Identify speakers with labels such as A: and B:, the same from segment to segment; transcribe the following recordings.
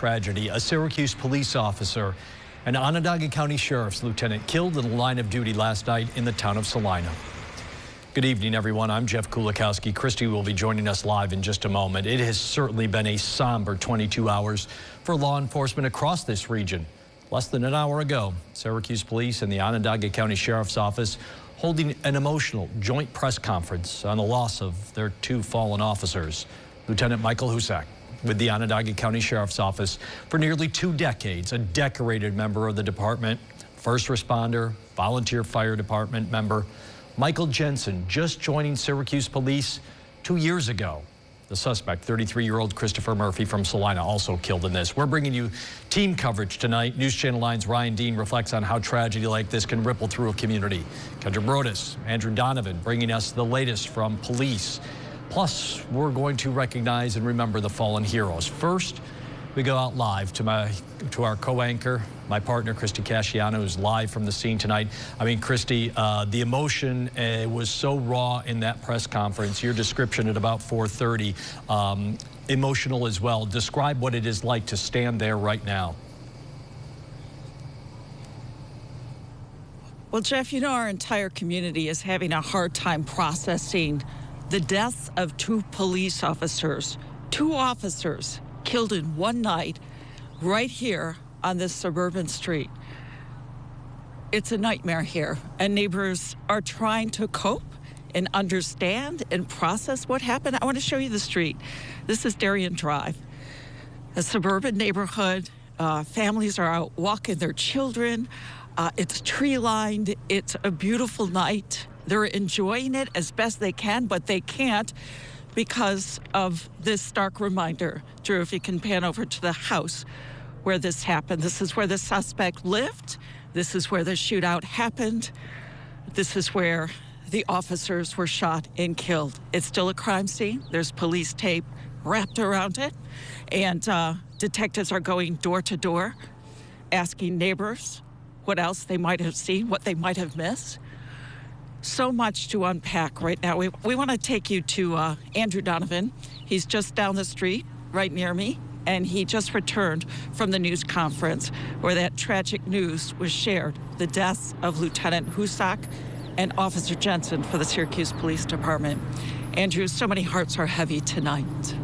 A: tragedy. A Syracuse police officer and Onondaga County Sheriff's lieutenant killed in the line of duty last night in the town of Salina. Good evening, everyone. I'm Jeff Kulikowski. Christy will be joining us live in just a moment. It has certainly been a somber 22 hours for law enforcement across this region. Less than an hour ago, Syracuse Police and the Onondaga County Sheriff's Office holding an emotional joint press conference on the loss of their two fallen officers. Lieutenant Michael Husak with the Onondaga County Sheriff's Office for nearly 2 decades, a decorated member of the department, first responder, volunteer fire department member. Michael Jensen just joining Syracuse Police 2 years ago. The suspect, 33-year-old Christopher Murphy from Salina, also killed in this. We're bringing you team coverage tonight. News Channel 9's Ryan Dean reflects on how tragedy like this can ripple through a community. Kendra Brodus, Andrew Donovan bringing us the latest from police. Plus, we're going to recognize and remember the fallen heroes. First, we go out live to our co-anchor, my partner, Christy Casciano, who's live from the scene tonight. I mean, Christy, the emotion was so raw in that press conference. Your description at about 4:30, emotional as well. Describe what it is like to stand there right now.
B: Well, Jeff, you know, our entire community is having a hard time processing the deaths of 2 police officers, 2 officers killed in one night right here on this suburban street. It's a nightmare here, and neighbors are trying to cope and understand and process what happened. I want to show you the street. This is Darien Drive, a suburban neighborhood. Families are out walking their children. It's tree-lined. It's a beautiful night. They're enjoying it as best they can, but they can't because of this stark reminder. Drew, if you can pan over to the house where this happened. This is where the suspect lived. This is where the shootout happened. This is where the officers were shot and killed. It's still a crime scene. There's police tape wrapped around it. And detectives are going door to door, asking neighbors what else they might have seen, what they might have missed. So much to unpack right now. We want to take you to Andrew Donovan. He's just down the street right near me, and he just returned from the news conference where that tragic news was shared, the deaths of Lieutenant Husak and Officer Jensen for the Syracuse Police Department. Andrew, so many hearts are heavy tonight.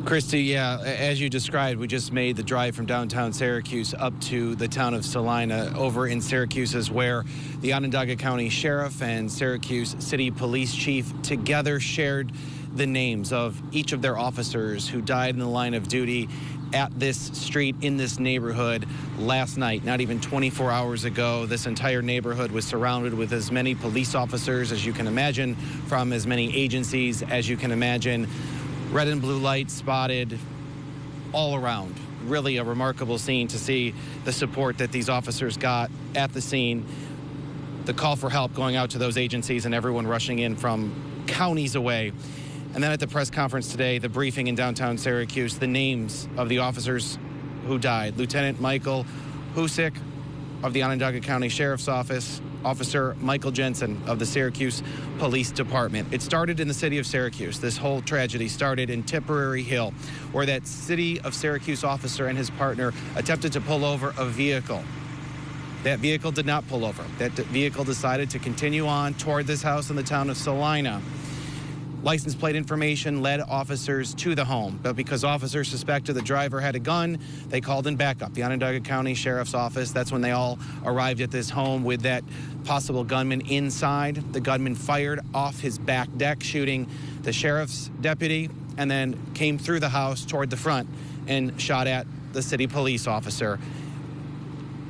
C: Christy, yeah, as you described, we just made the drive from downtown Syracuse up to the town of Salina. Over in Syracuse is where the Onondaga County Sheriff and Syracuse City Police Chief together shared the names of each of their officers who died in the line of duty at this street in this neighborhood last night. Not even 24 hours ago, this entire neighborhood was surrounded with as many police officers as you can imagine, from as many agencies as you can imagine. Red and blue lights spotted all around. Really a remarkable scene to see the support that these officers got at the scene. The call for help going out to those agencies and everyone rushing in from counties away. And then at the press conference today, the briefing in downtown Syracuse, the names of the officers who died. Lieutenant Michael Husak of the Onondaga County Sheriff's Office, Officer Michael Jensen of the Syracuse Police Department. It started in the city of Syracuse. This whole tragedy started in Tipperary Hill, where that city of Syracuse officer and his partner attempted to pull over a vehicle. That vehicle did not pull over. That vehicle decided to continue on toward this house in the town of Salina. License plate information led officers to the home, but because officers suspected the driver had a gun, they called in backup. The Onondaga County Sheriff's Office, that's when they all arrived at this home with that possible gunman inside. The gunman fired off his back deck, shooting the sheriff's deputy, and then came through the house toward the front and shot at the city police officer.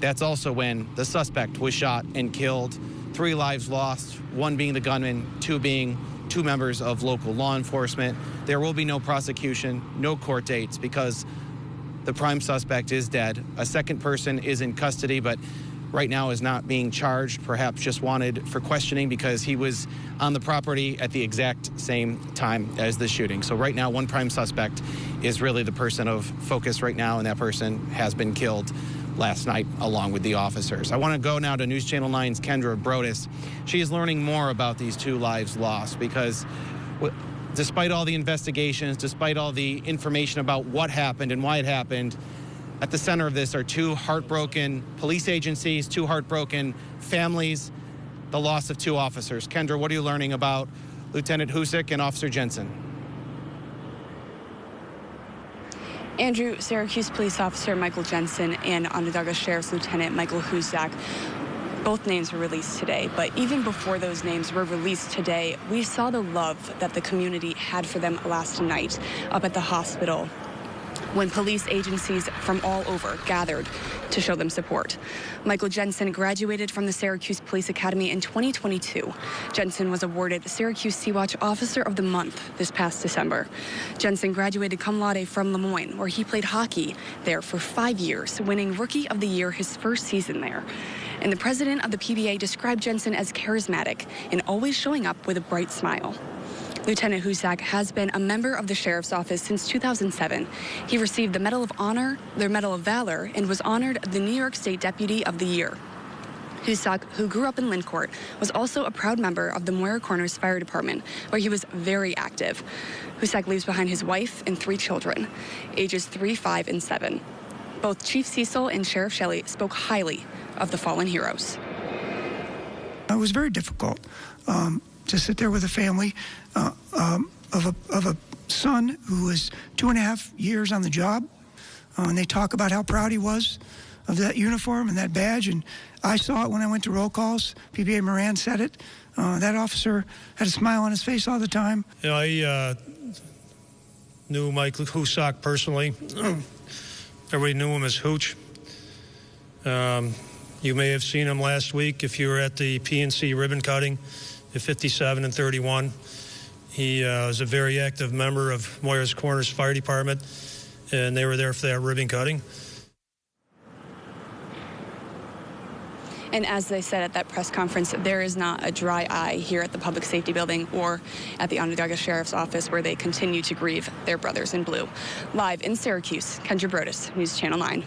C: That's also when the suspect was shot and killed. 3 lives lost, 1 being the gunman, 2 being 2 members of local law enforcement. There will be no prosecution, no court dates, because the prime suspect is dead. A second person is in custody, but right now is not being charged, perhaps just wanted for questioning because he was on the property at the exact same time as the shooting. So right now, 1 prime suspect is really the person of focus right now, and that person has been killed last night along with the officers. I want to go now to News Channel 9's Kendra Brodus. She is learning more about these 2 lives lost because despite all the investigations, despite all the information about what happened and why it happened, at the center of this are two heartbroken police agencies, two heartbroken families, the loss of two officers. Kendra, what are you learning about Lieutenant Husak and Officer Jensen?
D: Andrew, Syracuse police officer Michael Jensen and Onondaga Sheriff's Lieutenant Michael Husak, both names were released today. But even before those names were released today, we saw the love that the community had for them last night up at the hospital, when police agencies from all over gathered to show them support. Michael Jensen graduated from the Syracuse Police Academy in 2022. Jensen was awarded the Syracuse Sea-Watch Officer of the Month this past December. Jensen graduated cum laude from Lemoyne, where he played hockey there for 5 years, winning Rookie of the Year his first season there. And the president of the PBA described Jensen as charismatic and always showing up with a bright smile. Lieutenant Husak has been a member of the Sheriff's Office since 2007. He received the Medal of Honor, the Medal of Valor, and was honored the New York State Deputy of the Year. Husak, who grew up in Lyncourt, was also a proud member of the Moira Corners Fire Department, where he was very active. Husak leaves behind his wife and 3 children, ages 3, 5, and 7. Both Chief Cecil and Sheriff Shelley spoke highly of the fallen heroes.
E: It was very difficult to sit there with a family of a son who was 2.5 years on the job. And they talk about how proud he was of that uniform and that badge. And I saw it when I went to roll calls. PBA Moran said it. That officer had a smile on his face all the time.
F: You know, I knew Mike Husak personally. Everybody knew him as Hooch. You may have seen him last week if you were at the PNC ribbon cutting at 57 and 31. He was a very active member of Moira's Corners Fire Department, and they were there for that ribbon cutting.
D: And as they said at that press conference, there is not a dry eye here at the Public Safety Building or at the Onondaga Sheriff's Office, where they continue to grieve their brothers in blue. Live in Syracuse, Kendra Brodus, News Channel 9.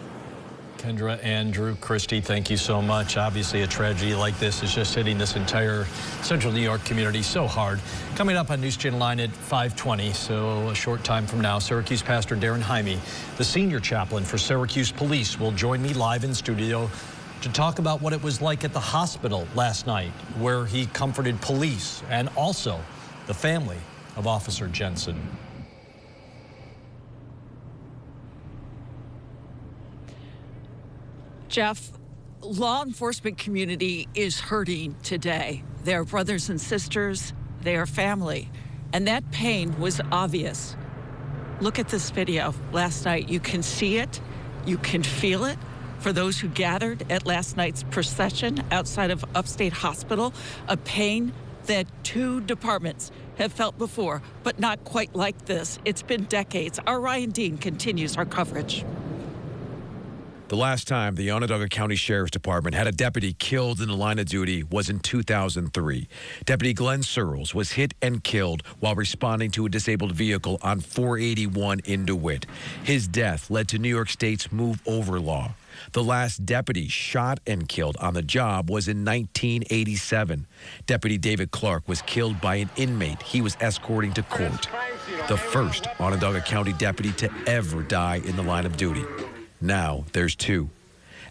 A: Kendra, Andrew, Christy, thank you so much. Obviously, a tragedy like this is just hitting this entire central New York community so hard. Coming up on News Channel 9 at 5:20, so a short time from now, Syracuse Pastor Darren Jaime, the senior chaplain for Syracuse Police, will join me live in studio to talk about what it was like at the hospital last night, where he comforted police and also the family of Officer Jensen.
B: Jeff, law enforcement community is hurting today. Their brothers and sisters, their family, and that pain was obvious. Look at this video last night. You can see it, you can feel it. For those who gathered at last night's procession outside of Upstate Hospital, a pain that 2 departments have felt before, but not quite like this. It's been decades. Our Ryan Dean continues our coverage.
G: The last time the Onondaga County Sheriff's Department had a deputy killed in the line of duty was in 2003. Deputy Glenn Searles was hit and killed while responding to a disabled vehicle on 481 in DeWitt. His death led to New York State's move over law. The last deputy shot and killed on the job was in 1987. Deputy David Clark was killed by an inmate he was escorting to court. The first Onondaga County deputy to ever die in the line of duty. Now there's 2.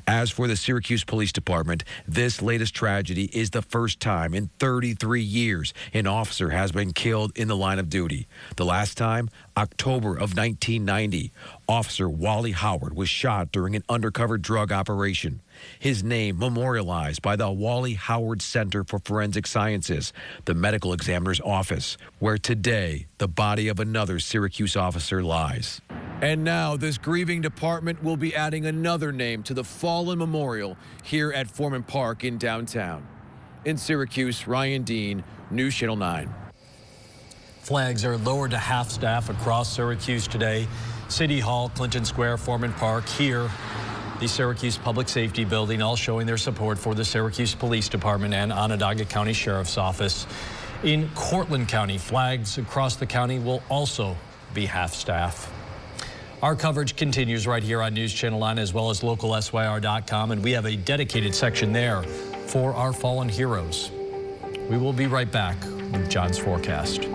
G: As for the Syracuse Police Department, this latest tragedy is the first time in 33 years an officer has been killed in the line of duty. The last time, October of 1990, Officer Wally Howard was shot during an undercover drug operation. His name memorialized by the Wally Howard Center for Forensic Sciences, the medical examiner's office, where today the body of another Syracuse officer lies. And now this grieving department will be adding another name to the fallen memorial here at Foreman Park in downtown. In Syracuse, Ryan Dean, News Channel 9.
A: Flags are lowered to half-staff across Syracuse today. City Hall, Clinton Square, Foreman Park, here, the Syracuse Public Safety Building, all showing their support for the Syracuse Police Department and Onondaga County Sheriff's Office. In Cortland County, flags across the county will also be half-staff. Our coverage continues right here on News Channel 9 as well as localsyr.com, and we have a dedicated section there for our fallen heroes. We will be right back with John's forecast.